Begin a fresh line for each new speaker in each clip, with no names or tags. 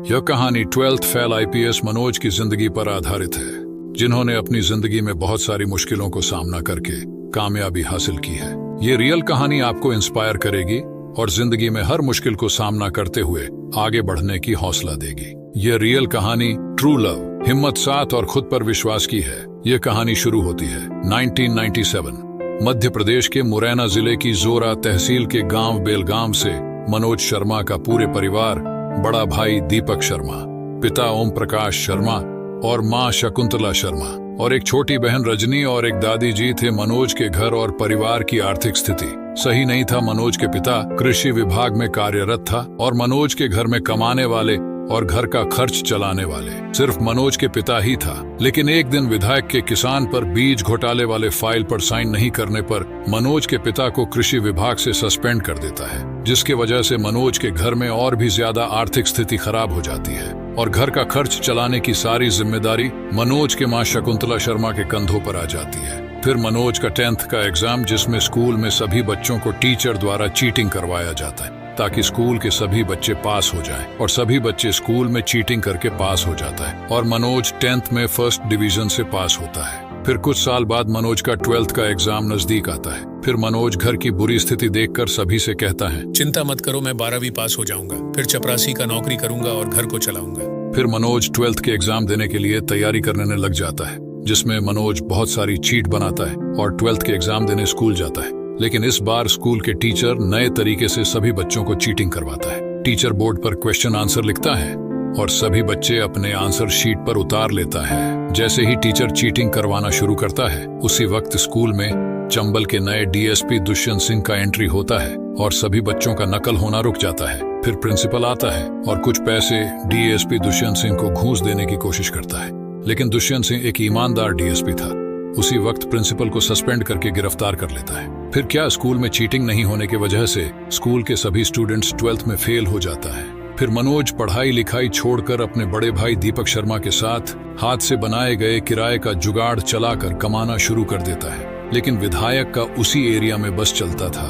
यह कहानी 12th fail IPS Manoj की जिंदगी पर आधारित है, जिन्होंने अपनी जिंदगी में बहुत सारी मुश्किलों को सामना करके कामयाबी हासिल की है। ये रियल कहानी आपको इंस्पायर करेगी और जिंदगी में हर मुश्किल को सामना करते हुए आगे बढ़ने की हौसला देगी। ये रियल कहानी ट्रू लव, हिम्मत, साथ और खुद पर विश्वास की है। ये कहानी शुरू होती है 1997 मध्य प्रदेश के मुरैना जिले की जोरा तहसील के गांव बेलगाम से। मनोज शर्मा का पूरे परिवार, बड़ा भाई दीपक शर्मा, पिता ओम प्रकाश शर्मा और मां शकुंतला शर्मा और एक छोटी बहन रजनी और एक दादी जी थे। मनोज के घर और परिवार की आर्थिक स्थिति सही नहीं था। मनोज के पिता कृषि विभाग में कार्यरत था और मनोज के घर में कमाने वाले और घर का खर्च चलाने वाले सिर्फ मनोज के पिता ही था। लेकिन एक दिन विधायक के किसान पर बीज घोटाले वाले फाइल पर साइन नहीं करने पर मनोज के पिता को कृषि विभाग से सस्पेंड कर देता है, जिसके वजह से मनोज के घर में और भी ज्यादा आर्थिक स्थिति खराब हो जाती है और घर का खर्च चलाने की सारी जिम्मेदारी मनोज के मां शकुंतला शर्मा के कंधों पर आ जाती है। फिर मनोज का 10th का एग्जाम, जिसमें स्कूल में सभी बच्चों को टीचर द्वारा चीटिंग करवाया जाता है ताकि स्कूल के सभी बच्चे पास हो जाएं, और सभी बच्चे स्कूल में चीटिंग करके पास हो जाता है और मनोज 10th में फर्स्ट डिवीजन से पास होता है। फिर कुछ साल बाद मनोज का 12th का एग्जाम नजदीक आता है। फिर मनोज घर की बुरी स्थिति देखकर सभी से कहता है,
चिंता मत करो, मैं 12वीं पास हो जाऊंगा, फिर चपरासी का नौकरी करूंगा और घर को चलाऊंगा।
फिर मनोज 12th के एग्जाम देने के लिए तैयारी करने लग जाता है, जिसमें मनोज बहुत सारी चीट बनाता है और 12th के एग्जाम देने स्कूल जाता है। लेकिन इस बार स्कूल के टीचर नए तरीके से सभी बच्चों को चीटिंग करवाता है। टीचर बोर्ड पर क्वेश्चन आंसर लिखता है और सभी बच्चे अपने आंसर शीट पर उतार लेता है। जैसे ही टीचर चीटिंग करवाना शुरू करता है, उसी वक्त स्कूल में चंबल के नए डीएसपी दुष्यंत सिंह का एंट्री होता है और सभी बच्चों का नकल होना रुक जाता है। फिर प्रिंसिपल आता है और कुछ पैसे डीएसपी दुष्यंत सिंह को घूस देने की कोशिश करता है, लेकिन दुष्यंत सिंह एक ईमानदार डीएसपी था। उसी वक्त प्रिंसिपल को सस्पेंड करके गिरफ्तार कर लेता है। फिर क्या, स्कूल में चीटिंग नहीं होने की वजह से स्कूल के सभी स्टूडेंट्स 12th में फेल हो जाता है। फिर मनोज पढ़ाई लिखाई छोड़कर अपने बड़े भाई दीपक शर्मा के साथ हाथ से बनाए गए किराए का जुगाड़ चलाकर कमाना शुरू कर देता है। लेकिन विधायक का उसी एरिया में बस चलता था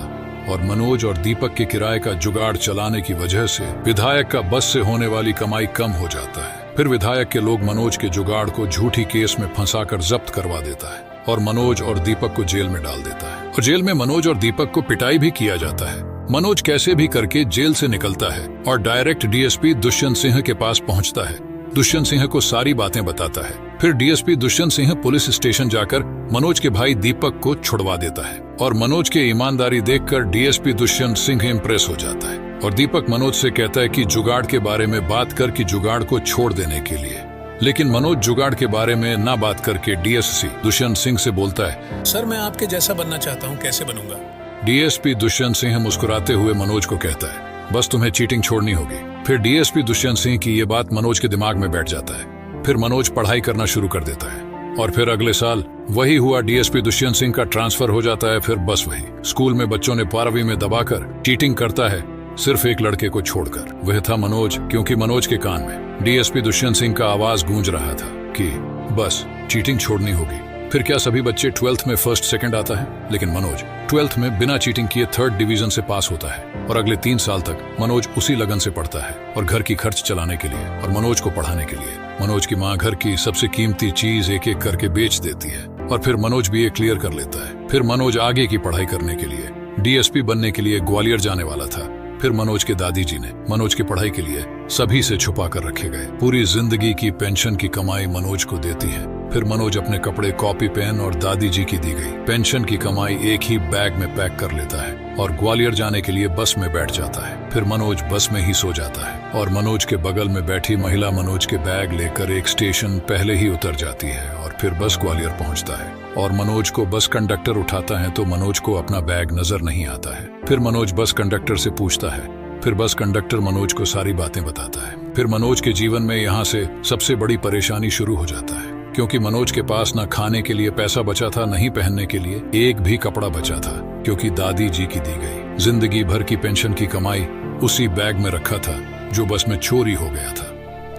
और मनोज और दीपक के किराए का जुगाड़ चलाने की वजह से विधायक का बस से होने वाली कमाई कम हो जाता है। फिर विधायक के लोग मनोज के जुगाड़ को झूठी केस में फंसाकर जब्त करवा देता है और मनोज और दीपक को जेल में डाल देता है। और जेल में मनोज और दीपक को पिटाई भी किया जाता है। मनोज कैसे भी करके जेल से निकलता है और डायरेक्ट डीएसपी दुष्यंत सिंह के पास पहुंचता है। दुष्यंत सिंह को सारी बातें बताता है। फिर DSP Dushyant Singh police station जाकर मनोज के भाई दीपक को छुड़वा देता है और मनोज के ईमानदारी देखकर डीएसपी दुष्यंत सिंह इम्प्रेस हो जाता है और दीपक मनोज से कहता है कि जुगाड़ के बारे में बात कर कि जुगाड़ को छोड़ देने के लिए। लेकिन मनोज जुगाड़ के बारे में ना बात करके डीएसपी दुष्यंत सिंह से बोलता है,
सर मैं आपके जैसा बनना चाहता हूँ, कैसे बनूंगा?
डीएसपी दुष्यंत सिंह मुस्कुराते हुए मनोज को कहता है, बस तुम्हें चीटिंग छोड़नी होगी। फिर डीएसपी दुष्यंत सिंह की ये बात मनोज के दिमाग में बैठ जाता है। फिर मनोज पढ़ाई करना शुरू कर देता है और फिर अगले साल वही हुआ, डीएसपी दुष्यंत सिंह का ट्रांसफर हो जाता है। फिर बस वही स्कूल में बच्चों ने 12वीं में दबाकर चीटिंग करता है, सिर्फ एक लड़के को छोड़कर। वह था मनोज, क्योंकि मनोज के कान में डीएसपी दुष्यंत सिंह का आवाज गूंज रहा था कि बस चीटिंग छोड़नी होगी। फिर क्या, सभी बच्चे 12th में फर्स्ट सेकंड आता है, लेकिन मनोज 12th में बिना चीटिंग किए 3rd डिवीजन से पास होता है और अगले 3 साल तक मनोज उसी लगन से पढ़ता है और घर की खर्च चलाने के लिए और मनोज को पढ़ाने के लिए मनोज की माँ घर की सबसे कीमती चीज एक एक करके बेच देती है और फिर मनोज भी ये क्लियर कर लेता है। फिर मनोज आगे की पढ़ाई करने के लिए डीएसपी बनने के लिए ग्वालियर जाने वाला था। फिर मनोज के दादी जी ने मनोज की पढ़ाई के लिए सभी से छुपा कर रखे गए पूरी जिंदगी की पेंशन की कमाई मनोज को देती है। फिर मनोज अपने कपड़े, कॉपी पेन और दादी जी की दी गई पेंशन की कमाई एक ही बैग में पैक कर लेता है और ग्वालियर जाने के लिए बस में बैठ जाता है। फिर मनोज बस में ही सो जाता है और मनोज के बगल में बैठी महिला मनोज के बैग लेकर एक स्टेशन पहले ही उतर जाती है और फिर बस ग्वालियर पहुंचता है और मनोज को बस कंडक्टर उठाता है तो मनोज को अपना बैग नजर नहीं आता है। फिर मनोज बस कंडक्टर से पूछता है। फिर बस कंडक्टर मनोज को सारी बातें बताता है। फिर मनोज के जीवन में यहाँ से सबसे बड़ी परेशानी शुरू हो जाता है, क्योंकि मनोज के पास न खाने के लिए पैसा बचा था, नहीं पहनने के लिए एक भी कपड़ा बचा था, क्योंकि दादी जी की दी गई जिंदगी भर की पेंशन की कमाई उसी बैग में रखा था जो बस में चोरी हो गया था।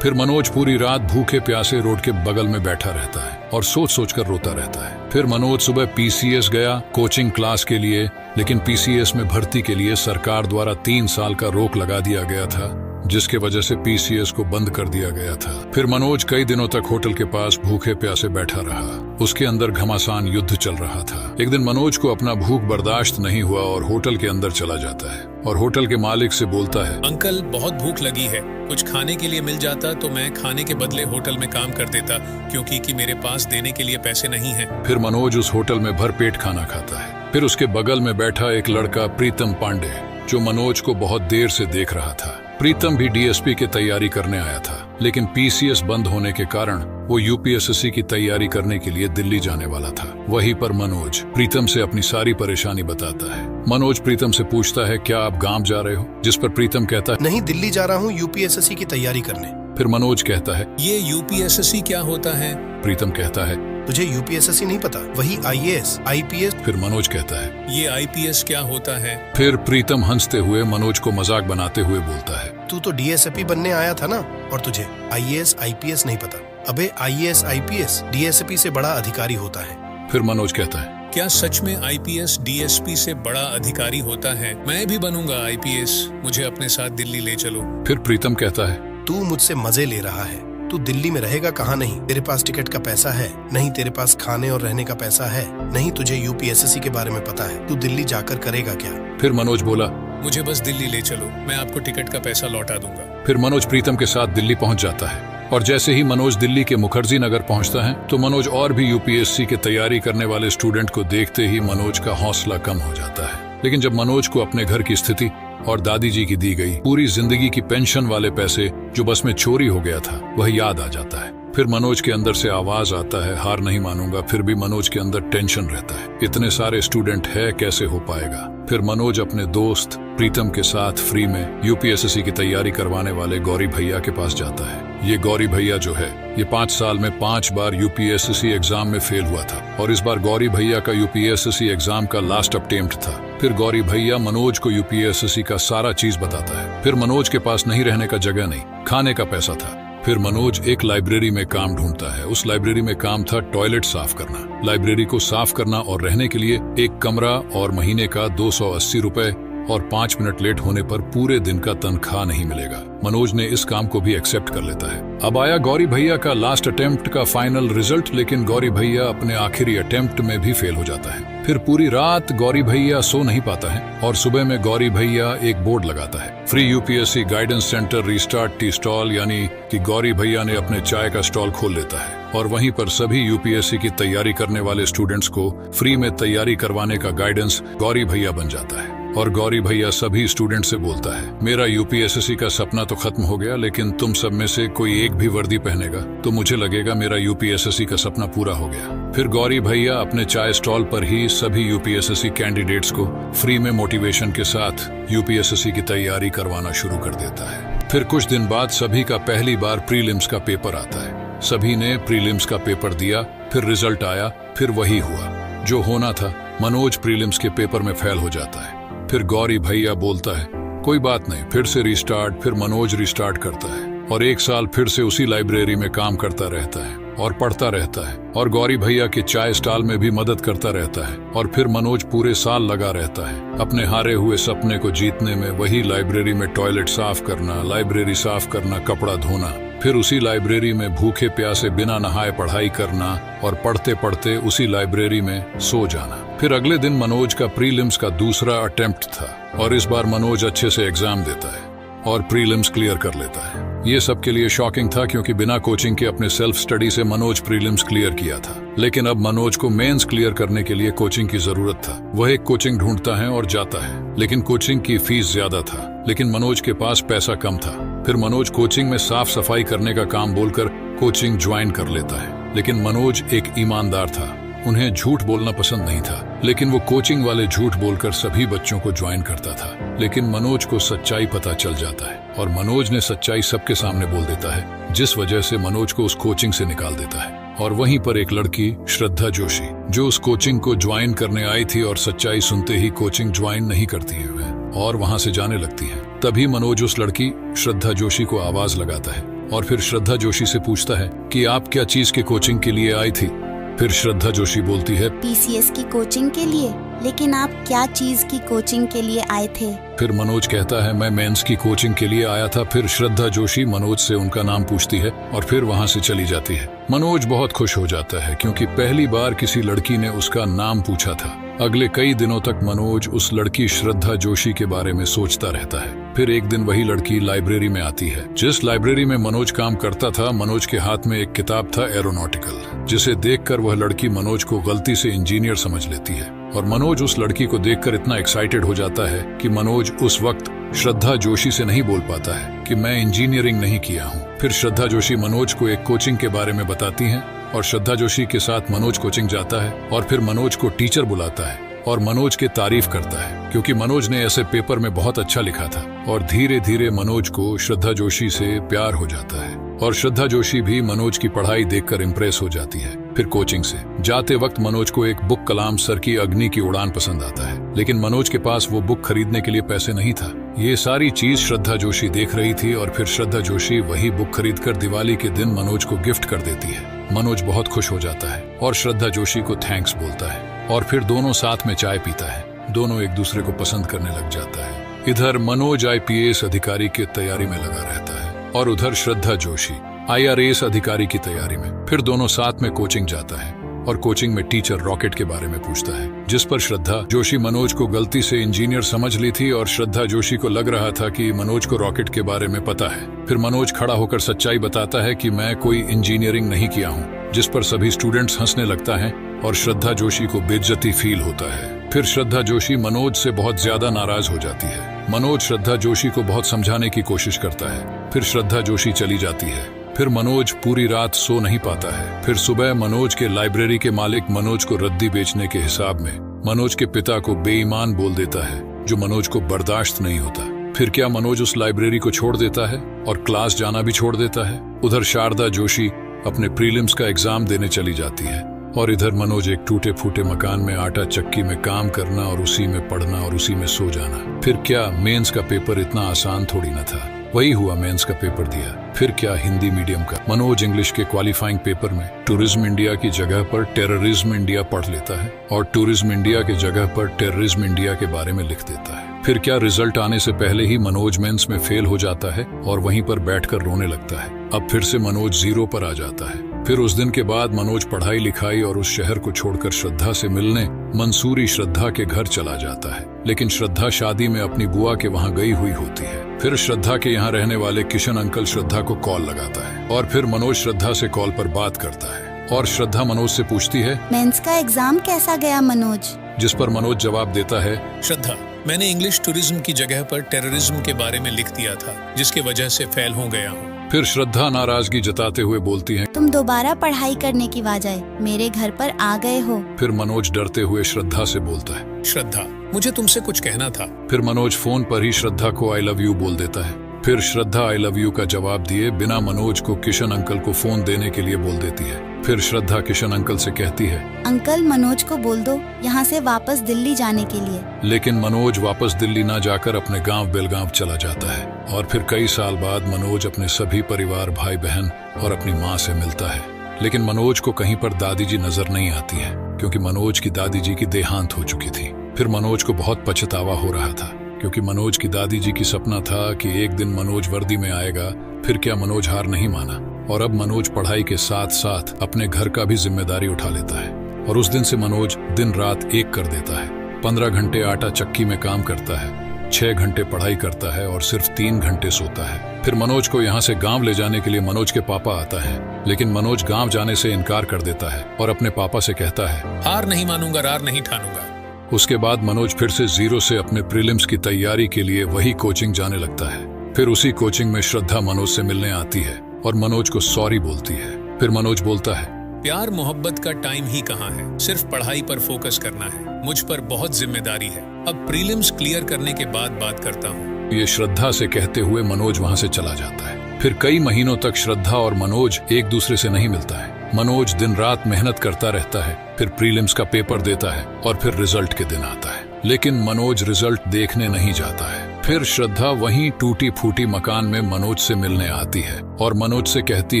फिर मनोज पूरी रात भूखे प्यासे रोड के बगल में बैठा रहता है और सोच सोच कर रोता रहता है। फिर मनोज सुबह पीसीएस गया कोचिंग क्लास के लिए, लेकिन पीसीएस में भर्ती के लिए सरकार द्वारा 3 साल का रोक लगा दिया गया था। जिसके वजह से पीसीएस को बंद कर दिया गया था। फिर मनोज कई दिनों तक होटल के पास भूखे प्यासे बैठा रहा। उसके अंदर घमासान युद्ध चल रहा था। एक दिन मनोज को अपना भूख बर्दाश्त नहीं हुआ और होटल के अंदर चला जाता है और होटल के मालिक से बोलता है,
अंकल बहुत भूख लगी है, कुछ खाने के लिए मिल जाता तो मैं खाने के बदले होटल में काम कर देता, क्योंकि मेरे पास देने के लिए पैसे नहीं हैं।
फिर मनोज उस होटल में भरपेट खाना खाता है। फिर उसके बगल में बैठा एक लड़का प्रीतम पांडे, जो मनोज को बहुत देर से देख रहा था। प्रीतम भी डीएसपी की तैयारी करने आया था, लेकिन पीसीएस बंद होने के कारण वो यूपीएससी की तैयारी करने के लिए दिल्ली जाने वाला था। वहीं पर मनोज प्रीतम से अपनी सारी परेशानी बताता है। मनोज प्रीतम से पूछता है, क्या आप गांव जा रहे हो? जिस पर प्रीतम कहता है,
नहीं, दिल्ली जा रहा हूँ यूपीएससी की तैयारी करने।
फिर मनोज कहता है,
ये यूपीएससी क्या होता है?
प्रीतम कहता है,
तुझे यूपीएससी नहीं पता? वही आईएएस, आईपीएस।
फिर मनोज कहता है,
ये आईपीएस क्या होता है?
फिर प्रीतम हंसते हुए मनोज को मजाक बनाते हुए बोलता है,
तू तो डीएसपी बनने आया था ना, और तुझे आईएएस आईपीएस नहीं पता? अबे आईएएस आईपीएस डीएसपी से बड़ा अधिकारी होता है।
फिर मनोज कहता है,
क्या सच में आईपीएस डीएसपी से बड़ा अधिकारी होता है? मैं भी बनूंगा आईपीएस, मुझे अपने साथ दिल्ली ले चलो।
फिर प्रीतम कहता है,
तू मुझसे मजे ले रहा है। तू दिल्ली में रहेगा कहाँ? नहीं तेरे पास टिकट का पैसा है, नहीं तेरे पास खाने और रहने का पैसा है, नहीं तुझे यूपीएससी के बारे में पता है। तू दिल्ली जाकर करेगा क्या?
फिर मनोज बोला,
मुझे बस दिल्ली ले चलो, मैं आपको टिकट का पैसा लौटा दूंगा।
फिर मनोज प्रीतम के साथ दिल्ली पहुंच जाता है और जैसे ही मनोज दिल्ली के मुखर्जी नगर पहुंचता है तो मनोज और भी यूपीएससी की तैयारी करने वाले स्टूडेंट को देखते ही मनोज का हौसला कम हो जाता है। लेकिन जब मनोज को अपने घर की स्थिति और दादी जी की दी गई पूरी जिंदगी की पेंशन वाले पैसे जो बस में चोरी हो गया था वह याद आ जाता है। फिर मनोज के अंदर से आवाज आता है, हार नहीं मानूंगा। फिर भी मनोज के अंदर टेंशन रहता है, इतने सारे स्टूडेंट है, कैसे हो पाएगा। फिर मनोज अपने दोस्त प्रीतम के साथ फ्री में यूपीएससी की तैयारी करवाने वाले गौरी भैया के पास जाता है। ये गौरी भैया जो है, ये 5 साल में 5 बार यूपीएससी एग्जाम में फेल हुआ था और इस बार गौरी भैया का यूपीएससी एग्जाम का लास्ट अटेम्प्ट था। फिर गौरी भैया मनोज को यूपीएससी का सारा चीज बताता है। फिर मनोज के पास नहीं रहने का जगह नहीं, खाने का पैसा था। फिर मनोज एक लाइब्रेरी में काम ढूंढता है। उस लाइब्रेरी में काम था टॉयलेट साफ करना, लाइब्रेरी को साफ करना और रहने के लिए एक कमरा और महीने का 280 रुपए और 5 मिनट लेट होने पर पूरे दिन का तनख्वाह नहीं मिलेगा। मनोज ने इस काम को भी एक्सेप्ट कर लेता है। अब आया गौरी भैया का लास्ट अटेम्प्ट का फाइनल रिजल्ट, लेकिन गौरी भैया अपने आखिरी अटेम्प्ट में भी फेल हो जाता है। फिर पूरी रात गौरी भैया सो नहीं पाता है और सुबह में गौरी भैया एक बोर्ड लगाता है, free UPSC guidance centre restart tea stall, यानी कि गौरी भैया ने अपने चाय का स्टॉल खोल लेता है और वहीं पर सभी यूपीएससी की तैयारी करने वाले स्टूडेंट्स को फ्री में तैयारी करवाने का गाइडेंस गौरी भैया बन जाता है। और गौरी भैया सभी स्टूडेंट से बोलता है, मेरा यूपीएससी का सपना तो खत्म हो गया, लेकिन तुम सब में से कोई एक भी वर्दी पहनेगा तो मुझे लगेगा मेरा यूपीएससी का सपना पूरा हो गया। फिर गौरी भैया अपने चाय स्टॉल पर ही सभी यूपीएससी कैंडिडेट्स को फ्री में मोटिवेशन के साथ यूपीएससी की तैयारी करवाना शुरू कर देता है। फिर कुछ दिन बाद सभी का पहली बार प्रीलिम्स का पेपर आता है। सभी ने प्रीलिम्स का पेपर दिया, फिर रिजल्ट आया, फिर वही हुआ जो होना था। मनोज प्रीलिम्स के पेपर में फेल हो जाता है। फिर गौरी भैया बोलता है, कोई बात नहीं, फिर से रिस्टार्ट। फिर मनोज रिस्टार्ट करता है और 1 साल फिर से उसी लाइब्रेरी में काम करता रहता है और पढ़ता रहता है और गौरी भैया के चाय स्टॉल में भी मदद करता रहता है। और फिर मनोज पूरे साल लगा रहता है अपने हारे हुए सपने को जीतने में। वही लाइब्रेरी में टॉयलेट साफ करना, लाइब्रेरी साफ करना, कपड़ा धोना, फिर उसी लाइब्रेरी में भूखे प्यासे बिना नहाए पढ़ाई करना और पढ़ते पढ़ते उसी लाइब्रेरी में सो जाना। फिर अगले दिन मनोज का प्रीलिम्स का दूसरा अटेम्प्ट था और इस बार मनोज अच्छे से एग्जाम देता है और प्रीलिम्स क्लियर कर लेता है। ये सबके लिए शॉकिंग था क्योंकि बिना कोचिंग के अपने सेल्फ स्टडी से मनोज प्रीलिम्स क्लियर किया था, लेकिन अब मनोज को मेंस क्लियर करने के लिए कोचिंग की जरूरत था। वह एक कोचिंग ढूंढता है और जाता है, लेकिन कोचिंग की फीस ज्यादा था, लेकिन मनोज के पास पैसा कम था। फिर मनोज कोचिंग में साफ सफाई करने का काम बोलकर कोचिंग ज्वाइन कर लेता है, लेकिन मनोज एक ईमानदार था, उन्हें झूठ बोलना पसंद नहीं था, लेकिन वो कोचिंग वाले झूठ बोलकर सभी बच्चों को ज्वाइन करता था। लेकिन मनोज को सच्चाई पता चल जाता है और मनोज ने सच्चाई सबके सामने बोल देता है, जिस वजह से मनोज को उस कोचिंग से निकाल देता है। और वहीं पर एक लड़की श्रद्धा जोशी जो उस कोचिंग को ज्वाइन करने आई थी और सच्चाई सुनते ही कोचिंग ज्वाइन नहीं करती है और वहां से जाने लगती है। तभी मनोज उस लड़की श्रद्धा जोशी को आवाज लगाता है और फिर श्रद्धा जोशी से पूछता है कि आप क्या चीज के कोचिंग के लिए आई थी। फिर श्रद्धा जोशी बोलती है,
पीसीएस की कोचिंग के लिए। लेकिन आप क्या चीज की कोचिंग के लिए आए थे?
फिर मनोज कहता है मैं मेंस की कोचिंग के लिए आया था। फिर श्रद्धा जोशी मनोज से उनका नाम पूछती है और फिर वहाँ से चली जाती है। मनोज बहुत खुश हो जाता है क्योंकि पहली बार किसी लड़की ने उसका नाम पूछा था। अगले कई दिनों तक मनोज उस लड़की श्रद्धा जोशी के बारे में सोचता रहता है। फिर एक दिन वही लड़की लाइब्रेरी में आती है। जिस लाइब्रेरी में मनोज काम करता था, मनोज के हाथ में एक किताब था एरोनॉटिकल, जिसे देखकर वह लड़की मनोज को गलती से इंजीनियर समझ लेती है। और मनोज उस लड़की को देखकर इतना एक्साइटेड हो जाता है कि मनोज उस वक्त श्रद्धा जोशी से नहीं बोल पाता है कि मैं इंजीनियरिंग नहीं किया हूँ। फिर श्रद्धा जोशी मनोज को एक कोचिंग के बारे में बताती हैं और श्रद्धा जोशी के साथ मनोज कोचिंग जाता है और फिर मनोज को टीचर बुलाता है और मनोज की तारीफ करता है क्योंकि मनोज ने ऐसे पेपर में बहुत अच्छा लिखा था। और धीरे धीरे मनोज को श्रद्धा जोशी से प्यार हो जाता है और श्रद्धा जोशी भी मनोज की पढ़ाई देखकर इम्प्रेस हो जाती है। फिर कोचिंग से जाते वक्त मनोज को एक बुक कलाम सर की अग्नि की उड़ान पसंद आता है, लेकिन मनोज के पास वो बुक खरीदने के लिए पैसे नहीं था। ये सारी चीज श्रद्धा जोशी देख रही थी और फिर श्रद्धा जोशी वही बुक खरीदकर दिवाली के दिन मनोज को गिफ्ट कर देती है। मनोज बहुत खुश हो जाता है और श्रद्धा जोशी को थैंक्स बोलता है और फिर दोनों साथ में चाय पीता है। दोनों एक दूसरे को पसंद करने लग जाता है। इधर मनोज IPS अधिकारी की तैयारी में लगा रहता है और उधर श्रद्धा जोशी IRAS अधिकारी की तैयारी में। फिर दोनों साथ में कोचिंग जाता है और कोचिंग में टीचर रॉकेट के बारे में पूछता है, जिस पर श्रद्धा जोशी मनोज को गलती से इंजीनियर समझ ली थी और श्रद्धा जोशी को लग रहा था कि मनोज को रॉकेट के बारे में पता है। फिर मनोज खड़ा होकर सच्चाई बताता है कि मैं कोई इंजीनियरिंग नहीं किया हूँ, जिस पर सभी स्टूडेंट्स हंसने लगता है और श्रद्धा जोशी को बेइज्जती फील होता है। फिर श्रद्धा जोशी मनोज से बहुत ज्यादा नाराज हो जाती है। मनोज श्रद्धा जोशी को बहुत समझाने की कोशिश करता है। फिर श्रद्धा जोशी चली जाती है। फिर मनोज पूरी रात सो नहीं पाता है। फिर सुबह मनोज के लाइब्रेरी के मालिक मनोज को रद्दी बेचने के हिसाब में मनोज के पिता को बेईमान बोल देता है, जो मनोज को बर्दाश्त नहीं होता। फिर क्या मनोज उस लाइब्रेरी को छोड़ देता है और क्लास जाना भी छोड़ देता है। उधर शारदा जोशी अपने प्रीलिम्स का एग्जाम देने चली जाती है और इधर मनोज एक टूटे फूटे मकान में आटा चक्की में काम करना और उसी में पढ़ना और उसी में सो जाना। फिर क्या मेंस का पेपर इतना आसान थोड़ी न था। वही हुआ, मेंस का पेपर दिया। फिर क्या हिंदी मीडियम का मनोज इंग्लिश के क्वालिफाइंग पेपर में टूरिज्म इंडिया की जगह पर टेररिज्म इंडिया पढ़ लेता है और टूरिज्म इंडिया की जगह पर टेररिज्म इंडिया के बारे में लिख देता है। फिर क्या रिजल्ट आने से पहले ही मनोज मेंस में फेल हो जाता है और वहीं पर बैठकर रोने लगता है। अब फिर से मनोज 0 पर आ जाता है। फिर उस दिन के बाद मनोज पढ़ाई लिखाई और उस शहर को छोड़कर श्रद्धा से मिलने मंसूरी श्रद्धा के घर चला जाता है, लेकिन श्रद्धा शादी में अपनी बुआ के वहाँ गई हुई होती है। फिर श्रद्धा के यहाँ रहने वाले किशन अंकल श्रद्धा को कॉल लगाता है और फिर मनोज श्रद्धा से कॉल पर बात करता है और श्रद्धा मनोज से पूछती है,
मेंस का एग्जाम कैसा गया मनोज?
जिस पर मनोज जवाब देता है,
श्रद्धा, मैंने इंग्लिश टूरिज्म की जगह पर टेररिज्म के बारे में लिख दिया था, जिसकी वजह से फेल हो गया हूँ।
फिर श्रद्धा नाराजगी जताते हुए बोलती है,
तुम दोबारा पढ़ाई करने की बजाय मेरे घर पर आ गए हो।
फिर मनोज डरते हुए श्रद्धा से बोलता है,
श्रद्धा, मुझे तुमसे कुछ कहना था।
फिर मनोज फोन पर ही श्रद्धा को आई लव यू बोल देता है। फिर श्रद्धा आई लव यू का जवाब दिए बिना मनोज को किशन अंकल को फोन देने के लिए बोल देती है। फिर श्रद्धा किशन अंकल से कहती है,
अंकल मनोज को बोल दो यहाँ से वापस दिल्ली जाने के लिए।
लेकिन मनोज वापस दिल्ली ना जाकर अपने गांव बेलगांव चला जाता है और फिर कई साल बाद मनोज अपने सभी परिवार, भाई बहन और अपनी माँ से मिलता है। लेकिन मनोज को कहीं पर दादी जी नजर नहीं आती है क्योंकि मनोज की दादी जी की देहांत हो चुकी थी। फिर मनोज को बहुत पछतावा हो रहा था क्योंकि मनोज की दादी जी की सपना था कि एक दिन मनोज वर्दी में आएगा। फिर क्या मनोज हार नहीं माना और अब मनोज पढ़ाई के साथ साथ अपने घर का भी जिम्मेदारी उठा लेता है और उस दिन से मनोज दिन रात एक कर देता है। 15 घंटे आटा चक्की में काम करता है, 6 घंटे पढ़ाई करता है और सिर्फ 3 घंटे सोता है। फिर मनोज को यहाँ से गांव ले जाने के लिए मनोज के पापा आता है, लेकिन मनोज गांव जाने से इनकार कर देता है और अपने पापा से कहता है,
हार नहीं मानूंगा, रार नहीं ठानूंगा।
उसके बाद मनोज फिर से 0 से अपने प्रीलिम्स की तैयारी के लिए वही कोचिंग जाने लगता है। फिर उसी कोचिंग में श्रद्धा मनोज से मिलने आती है और मनोज को सॉरी बोलती है। फिर मनोज बोलता है,
प्यार मोहब्बत का टाइम ही कहाँ है, सिर्फ पढ़ाई पर फोकस करना है। मुझ पर बहुत जिम्मेदारी है, अब प्रीलिम्स क्लियर करने के बाद बात करता हूँ।
ये श्रद्धा से कहते हुए मनोज वहाँ से चला जाता है। फिर कई महीनों तक श्रद्धा और मनोज एक दूसरे से नहीं मिलता है। मनोज दिन रात मेहनत करता रहता है, फिर प्रीलिम्स का पेपर देता है और फिर रिजल्ट के दिन आता है, लेकिन मनोज रिजल्ट देखने नहीं जाता है। फिर श्रद्धा वहीं टूटी फूटी मकान में मनोज से मिलने आती है और मनोज से कहती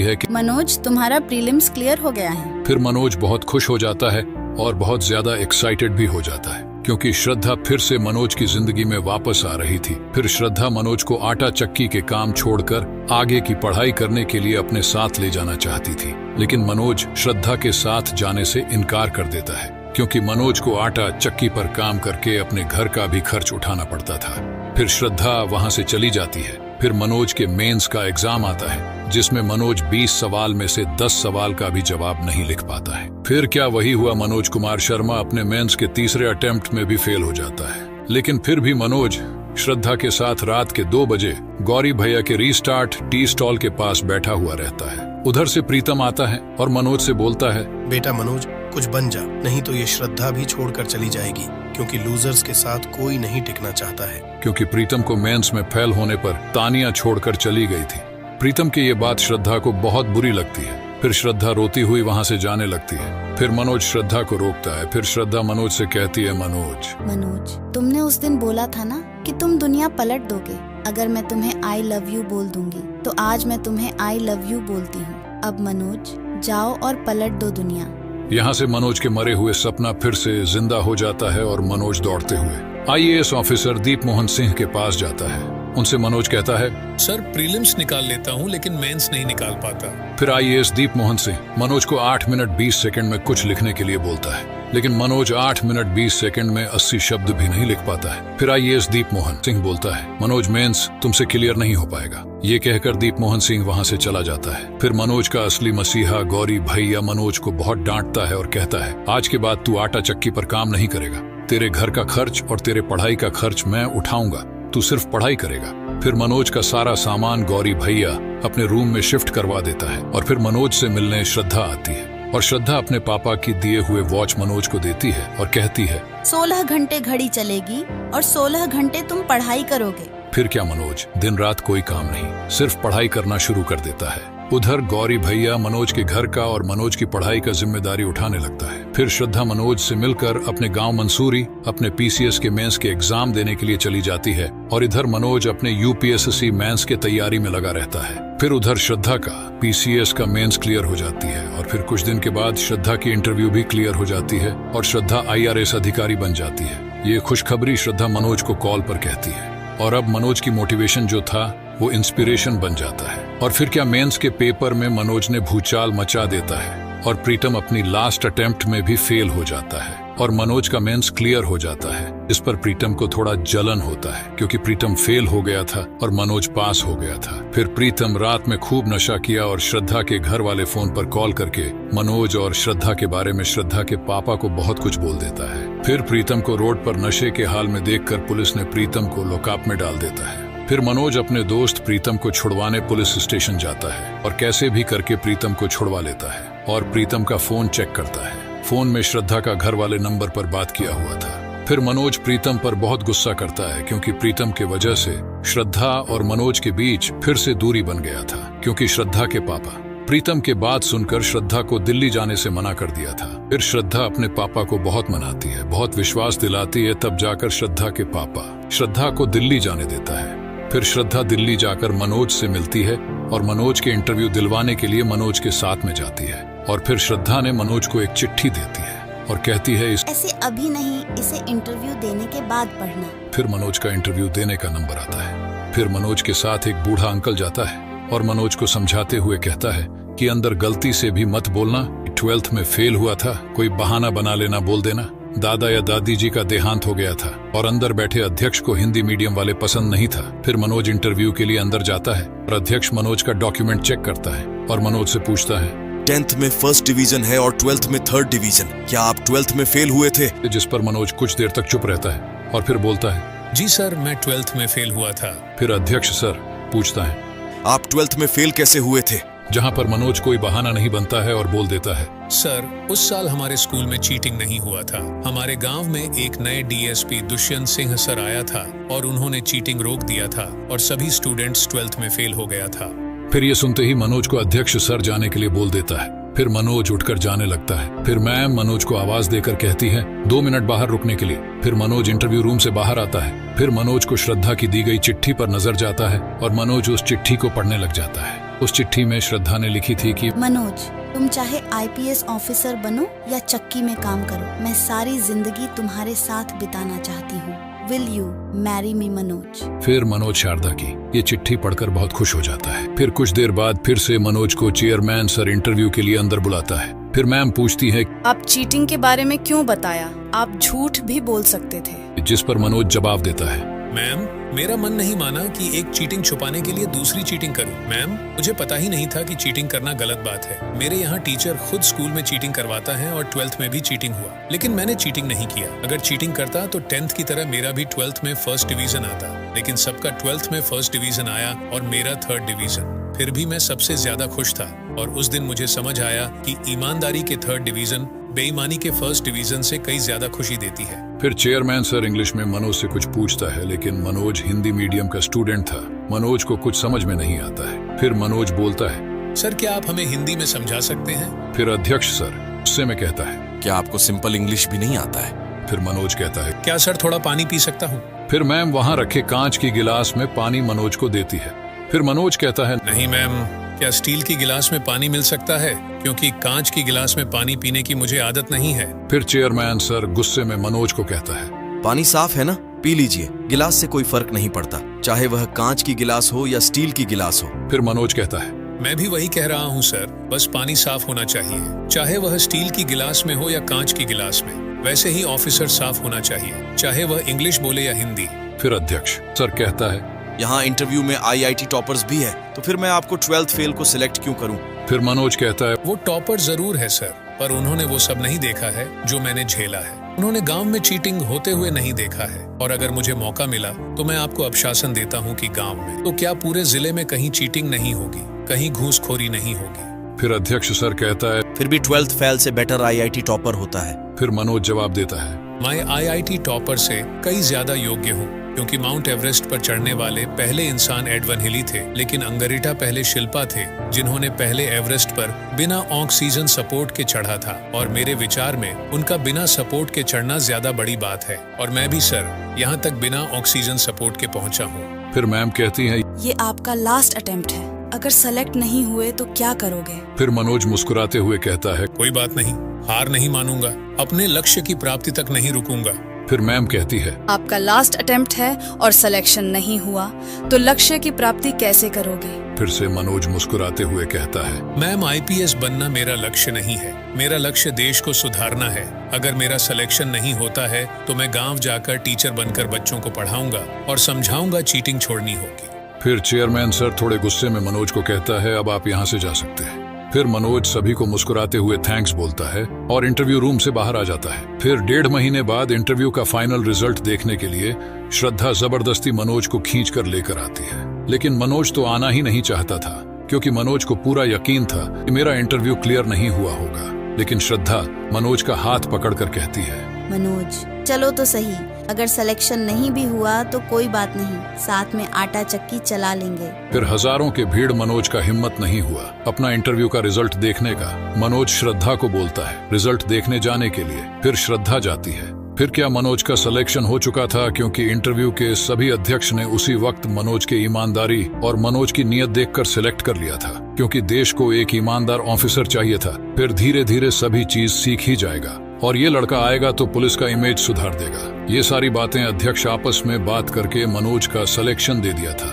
है कि
मनोज तुम्हारा प्रीलिम्स क्लियर हो गया है।
फिर मनोज बहुत खुश हो जाता है और बहुत ज्यादा एक्साइटेड भी हो जाता है क्योंकि श्रद्धा फिर से मनोज की जिंदगी में वापस आ रही थी। फिर श्रद्धा मनोज को आटा चक्की के काम छोड़कर आगे की पढ़ाई करने के लिए अपने साथ ले जाना चाहती थी, लेकिन मनोज श्रद्धा के साथ जाने से इनकार कर देता है, क्योंकि मनोज को आटा चक्की पर काम करके अपने घर का भी खर्च उठाना पड़ता था। फिर श्रद्धा वहां से चली जाती है। फिर मनोज के मेंस का एग्जाम आता है, जिसमें मनोज 20 सवाल में से 10 सवाल का भी जवाब नहीं लिख पाता है। फिर क्या वही हुआ, मनोज कुमार शर्मा अपने मेंस के तीसरे अटेम्प्ट में भी फेल हो जाता है। लेकिन फिर भी मनोज श्रद्धा के साथ रात के 2 बजे गौरी भैया के रीस्टार्ट टी स्टॉल के पास बैठा हुआ रहता है। उधर से प्रीतम आता है और मनोज से बोलता है,
बेटा मनोज, कुछ बन जा, नहीं तो ये श्रद्धा भी छोड़कर चली जाएगी, क्योंकि लूजर्स के साथ कोई नहीं टिकना चाहता है।
क्योंकि प्रीतम को मेंस में फेल होने पर तानिया छोड़कर चली गई थी। प्रीतम की ये बात श्रद्धा को बहुत बुरी लगती है। फिर श्रद्धा रोती हुई वहां से जाने लगती है। फिर मनोज श्रद्धा को रोकता है। फिर श्रद्धा मनोज से कहती है, मनोज,
तुमने उस दिन बोला था ना कि तुम दुनिया पलट दोगे अगर मैं तुम्हें आई लव यू बोल दूंगी, तो आज मैं तुम्हें आई लव यू बोलती हूँ। अब मनोज जाओ और पलट दो दुनिया।
यहाँ से मनोज के मरे हुए सपना फिर से जिंदा हो जाता है और मनोज दौड़ते हुए IAS ऑफिसर दीप मोहन सिंह के पास जाता है। उनसे मनोज कहता है,
सर प्रीलिम्स निकाल लेता हूँ लेकिन मेंस नहीं निकाल पाता।
फिर IAS दीप मोहन सिंह मनोज को 8 मिनट 20 सेकंड में कुछ लिखने के लिए बोलता है, लेकिन मनोज 8 मिनट 20 सेकंड में 80 शब्द भी नहीं लिख पाता है। फिर IAS दीप मोहन सिंह बोलता है, मनोज मेंस तुमसे क्लियर नहीं हो पाएगा। ये कहकर दीप मोहन सिंह वहां से चला जाता है। फिर मनोज का असली मसीहा गौरी भैया मनोज को बहुत डांटता है और कहता है, आज के बाद तू आटा चक्की पर काम नहीं करेगा, तेरे घर का खर्च और तेरे पढ़ाई का खर्च मैं उठाऊंगा, तू सिर्फ पढ़ाई करेगा। फिर मनोज का सारा सामान गौरी भैया अपने रूम में शिफ्ट करवा देता है और फिर मनोज से मिलने श्रद्धा आती है और श्रद्धा अपने पापा की दिए हुए वॉच मनोज को देती है और कहती है,
16 घंटे घड़ी चलेगी और 16 घंटे तुम पढ़ाई करोगे।
फिर क्या मनोज दिन रात कोई काम नहीं, सिर्फ पढ़ाई करना शुरू कर देता है। उधर गौरी भैया मनोज के घर का और मनोज की पढ़ाई का जिम्मेदारी उठाने लगता है। फिर श्रद्धा मनोज से मिलकर अपने गांव मंसूरी अपने PCS के मेंस के एग्जाम देने के लिए चली जाती है और इधर मनोज अपने UPSC मेंस के तैयारी में लगा रहता है। फिर उधर श्रद्धा का PCS का मेंस क्लियर हो जाती है और फिर कुछ दिन के बाद श्रद्धा की इंटरव्यू भी क्लियर हो जाती है और श्रद्धा IRS अधिकारी बन जाती है। ये खुशखबरी श्रद्धा मनोज को कॉल पर कहती है और अब मनोज की मोटिवेशन जो था वो इंस्पिरेशन बन जाता है। और फिर क्या मेंस के पेपर में मनोज ने भूचाल मचा देता है और प्रीतम अपनी लास्ट अटेम्प्ट में भी फेल हो जाता है और मनोज का मेंस क्लियर हो जाता है। इस पर प्रीतम को थोड़ा जलन होता है क्योंकि प्रीतम फेल हो गया था और मनोज पास हो गया था। फिर प्रीतम रात में खूब नशा किया और श्रद्धा के घर वाले फोन पर कॉल करके मनोज और श्रद्धा के बारे में श्रद्धा के पापा को बहुत कुछ बोल देता है। फिर प्रीतम को रोड पर नशे के हाल में देखकर पुलिस ने प्रीतम को लॉकअप में डाल देता है। फिर मनोज अपने दोस्त प्रीतम को छुड़वाने पुलिस स्टेशन जाता है और कैसे भी करके प्रीतम को छुड़वा लेता है और प्रीतम का फोन चेक करता है। फोन में श्रद्धा का घर वाले नंबर पर बात किया हुआ था। फिर मनोज प्रीतम पर बहुत गुस्सा करता है क्योंकि प्रीतम के वजह से श्रद्धा और मनोज के बीच फिर से दूरी बन गया था, क्योंकि श्रद्धा के पापा प्रीतम के बात सुनकर श्रद्धा को दिल्ली जाने से मना कर दिया था। फिर श्रद्धा अपने पापा को बहुत मनाती है, बहुत विश्वास दिलाती है, तब जाकर श्रद्धा के पापा श्रद्धा को दिल्ली जाने देता है। फिर श्रद्धा दिल्ली जाकर मनोज से मिलती है और मनोज के इंटरव्यू दिलवाने के लिए मनोज के साथ में जाती है और फिर श्रद्धा ने मनोज को एक चिट्ठी देती है और कहती है,
ऐसे अभी नहीं, इसे इंटरव्यू देने के बाद पढ़ना।
फिर मनोज का इंटरव्यू देने का नंबर आता है। फिर मनोज के साथ एक बूढ़ा अंकल जाता है और मनोज को समझाते हुए कहता है कि अंदर गलती से भी मत बोलना, 12th में फेल हुआ था, कोई बहाना बना लेना बोल देना, दादा या दादी जी का देहांत हो गया था और अंदर बैठे अध्यक्ष को हिंदी मीडियम वाले पसंद नहीं था। फिर मनोज इंटरव्यू के लिए अंदर जाता है और अध्यक्ष मनोज का डॉक्यूमेंट चेक करता है और मनोज से पूछता है,
10th में 1st डिवीजन है और 12th में 3rd डिवीजन, क्या आप 12th में फेल हुए थे?
जिस पर मनोज कुछ देर तक चुप रहता है और फिर बोलता है,
जी सर, मैं 12th में फेल हुआ था।
फिर अध्यक्ष सर पूछता है,
आप 12th में फेल कैसे हुए थे?
जहां पर मनोज कोई बहाना नहीं बनता है और बोल देता है,
सर, उस साल हमारे स्कूल में चीटिंग नहीं हुआ था। हमारे गांव में एक नए DSP दुष्यंत सिंह सर आया था और उन्होंने चीटिंग रोक दिया था और सभी स्टूडेंट्स 12th में फेल हो गया था।
फिर ये सुनते ही मनोज को अध्यक्ष सर जाने के लिए बोल देता है। फिर मनोज उठकर जाने लगता है। फिर मैम मनोज को आवाज देकर कहती है 2 मिनट बाहर रुकने के लिए। फिर मनोज इंटरव्यू रूम से बाहर आता है। फिर मनोज को श्रद्धा की दी गई चिट्ठी पर नजर जाता है और मनोज उस चिट्ठी को पढ़ने लग जाता है। उस चिट्ठी में श्रद्धा ने लिखी थी कि
मनोज, तुम चाहे आईपीएस ऑफिसर बनो या चक्की में काम करो, मैं सारी जिंदगी तुम्हारे साथ बिताना चाहती हूँ। Will you marry me, Manoj?
फिर मनोज शारदा की ये चिट्ठी पढ़कर बहुत खुश हो जाता है। फिर कुछ देर बाद फिर से मनोज को चेयरमैन सर इंटरव्यू के लिए अंदर बुलाता है। फिर मैम पूछती है,
आप चीटिंग के बारे में क्यों बताया? आप झूठ भी बोल सकते थे।
जिस पर मनोज जवाब देता है,
मैम, मेरा मन नहीं माना कि एक चीटिंग छुपाने के लिए दूसरी चीटिंग करूं। मैम, मुझे पता ही नहीं था कि चीटिंग करना गलत बात है। मेरे यहाँ टीचर खुद स्कूल में चीटिंग करवाता है और 12th में भी चीटिंग हुआ, लेकिन मैंने चीटिंग नहीं किया। अगर चीटिंग करता तो 10th की तरह मेरा भी 12th में फर्स्ट डिवीजन आता, लेकिन सबका 12th में फर्स्ट डिवीजन आया और मेरा 3rd डिवीजन। फिर भी मैं सबसे ज्यादा खुश था और उस दिन मुझे समझ आया कि ईमानदारी के 3rd डिवीजन बेईमानी के फर्स्ट डिवीजन से कई ज्यादा खुशी देती है।
फिर चेयरमैन सर इंग्लिश में मनोज से कुछ पूछता है, लेकिन मनोज हिंदी मीडियम का स्टूडेंट था। मनोज को कुछ समझ में नहीं आता है। फिर मनोज बोलता है,
सर क्या आप हमें हिंदी में समझा सकते हैं?
फिर अध्यक्ष सर गुस्से में कहता है,
क्या आपको सिंपल इंग्लिश भी नहीं आता है?
फिर मनोज कहता है,
क्या सर थोड़ा पानी पी सकता हूँ?
फिर मैम वहाँ रखे कांच की गिलास में पानी मनोज को देती है। फिर मनोज कहता है,
नहीं मैम, क्या स्टील की गिलास में पानी मिल सकता है? क्योंकि कांच की गिलास में पानी पीने की मुझे आदत नहीं है।
फिर चेयरमैन सर गुस्से में मनोज को कहता है,
पानी साफ है ना, पी लीजिए। गिलास से कोई फर्क नहीं पड़ता, चाहे वह कांच की गिलास हो या स्टील की गिलास हो।
फिर मनोज कहता है,
मैं भी वही कह रहा हूँ सर, बस पानी साफ होना चाहिए, चाहे वह स्टील की गिलास में हो या कांच की गिलास में। वैसे ही ऑफिसर साफ होना चाहिए, चाहे वह इंग्लिश बोले या हिंदी।
फिर अध्यक्ष सर कहता है,
यहाँ इंटरव्यू में IIT टॉपर्स भी है, तो फिर मैं आपको 12th फेल को सिलेक्ट क्यों करूं?
फिर मनोज कहता है,
वो टॉपर जरूर है सर, पर उन्होंने वो सब नहीं देखा है जो मैंने झेला है। उन्होंने गांव में चीटिंग होते हुए नहीं देखा है, और अगर मुझे मौका मिला तो मैं आपको आश्वासन देता हूँ कि गांव में तो क्या पूरे जिले में कहीं चीटिंग नहीं होगी, कहीं घूसखोरी नहीं होगी।
फिर अध्यक्ष सर कहता है,
फिर भी 12th फेल से बेटर IIT टॉपर होता है।
फिर मनोज जवाब देता है,
मैं IIT टॉपर से कई ज्यादा योग्य हूँ, क्योंकि माउंट एवरेस्ट पर चढ़ने वाले पहले इंसान एडवन हिली थे, लेकिन अंगरीटा पहले शिल्पा थे जिन्होंने पहले एवरेस्ट पर बिना ऑक्सीजन सपोर्ट के चढ़ा था। और मेरे विचार में उनका बिना सपोर्ट के चढ़ना ज्यादा बड़ी बात है, और मैं भी सर यहाँ तक बिना ऑक्सीजन सपोर्ट के पहुँचा हूँ।
फिर मैम कहती है,
ये आपका लास्ट अटेम्प्ट है, अगर सेलेक्ट नहीं हुए तो क्या करोगे?
फिर मनोज मुस्कुराते हुए कहता है,
कोई बात नहीं, हार नहीं मानूंगा, अपने लक्ष्य की प्राप्ति तक नहीं रुकूंगा।
फिर मैम कहती है,
आपका लास्ट अटेम्प्ट है और सिलेक्शन नहीं हुआ तो लक्ष्य की प्राप्ति कैसे करोगे?
फिर से मनोज मुस्कुराते हुए कहता है,
मैम, IPS बनना मेरा लक्ष्य नहीं है, मेरा लक्ष्य देश को सुधारना है। अगर मेरा सिलेक्शन नहीं होता है तो मैं गांव जाकर टीचर बनकर बच्चों को पढ़ाऊंगा और समझाऊंगा चीटिंग छोड़नी होगी।
फिर चेयरमैन सर थोड़े गुस्से में मनोज को कहता है, अब आप यहाँ से जा सकते हैं। फिर मनोज सभी को मुस्कुराते हुए थैंक्स बोलता है और इंटरव्यू रूम से बाहर आ जाता है। फिर 1.5 महीने बाद इंटरव्यू का फाइनल रिजल्ट देखने के लिए श्रद्धा जबरदस्ती मनोज को खींच कर लेकर आती है, लेकिन मनोज तो आना ही नहीं चाहता था, क्योंकि मनोज को पूरा यकीन था कि मेरा इंटरव्यू क्लियर नहीं हुआ होगा। लेकिन श्रद्धा मनोज का हाथ पकड़कर कहती है,
मनोज चलो तो सही, अगर सिलेक्शन नहीं भी हुआ तो कोई बात नहीं, साथ में आटा चक्की चला लेंगे।
फिर हजारों के भीड़ मनोज का हिम्मत नहीं हुआ अपना इंटरव्यू का रिजल्ट देखने का। मनोज श्रद्धा को बोलता है रिजल्ट देखने जाने के लिए। फिर श्रद्धा जाती है। फिर क्या मनोज का सिलेक्शन हो चुका था, क्योंकि इंटरव्यू के सभी अध्यक्ष ने उसी वक्त मनोज की ईमानदारी और मनोज की नीयत देखकर सिलेक्ट कर लिया था, क्योंकि देश को एक ईमानदार ऑफिसर चाहिए था। फिर धीरे धीरे सभी चीज सीख ही जाएगा और ये लड़का आएगा तो पुलिस का इमेज सुधार देगा। ये सारी बातें अध्यक्ष आपस में बात करके मनोज का सिलेक्शन दे दिया था।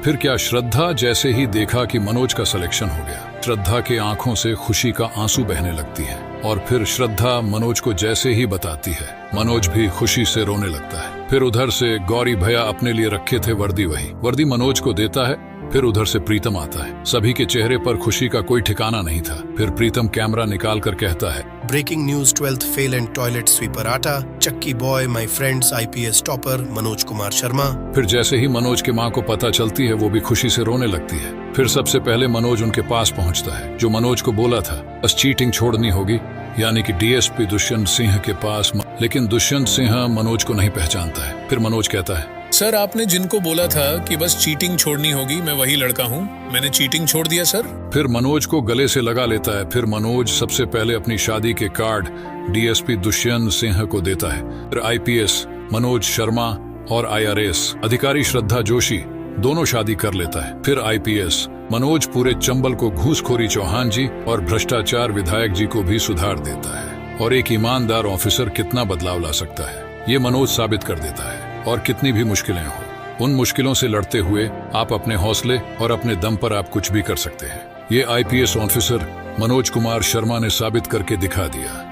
फिर क्या श्रद्धा जैसे ही देखा कि मनोज का सिलेक्शन हो गया, श्रद्धा के आंखों से खुशी का आंसू बहने लगती है, और फिर श्रद्धा मनोज को जैसे ही बताती है, मनोज भी खुशी से रोने लगता है। फिर उधर से गौरी भैया अपने लिए रखे थे वर्दी, वही वर्दी मनोज को देता है। फिर उधर से प्रीतम आता है। सभी के चेहरे पर खुशी का कोई ठिकाना नहीं था। फिर प्रीतम कैमरा निकाल कर कहता है,
breaking news 12th fail and toilet sweeper आटा, चक्की boy my friends IPS topper Manoj Kumar Sharma.
फिर जैसे ही मनोज के माँ को पता चलती है, वो भी खुशी से रोने लगती है। फिर सबसे पहले मनोज उनके पास पहुंचता है, जो मनोज को बोला था बस चीटिंग छोड़नी होगी, यानी कि DSP दुष्यंत सिंह के पास। लेकिन दुष्यंत सिंह मनोज को नहीं पहचानता है। फिर मनोज कहता है,
सर आपने जिनको बोला था कि बस चीटिंग छोड़नी होगी, मैं वही लड़का हूँ, मैंने चीटिंग छोड़ दिया सर।
फिर मनोज को गले से लगा लेता है। फिर मनोज सबसे पहले अपनी शादी के कार्ड DSP दुष्यंत सिंह को देता है। फिर IPS मनोज शर्मा और IRS अधिकारी श्रद्धा जोशी दोनों शादी कर लेता है। फिर आईपीएस मनोज पूरे चंबल को घूसखोरी चौहान जी और भ्रष्टाचार विधायक जी को भी सुधार देता है। और एक ईमानदार ऑफिसर कितना बदलाव ला सकता है ये मनोज साबित कर देता है। और कितनी भी मुश्किलें हो, उन मुश्किलों से लड़ते हुए आप अपने हौसले और अपने दम पर आप कुछ भी कर सकते हैं। ये आईपीएस ऑफिसर मनोज कुमार शर्मा ने साबित करके दिखा दिया।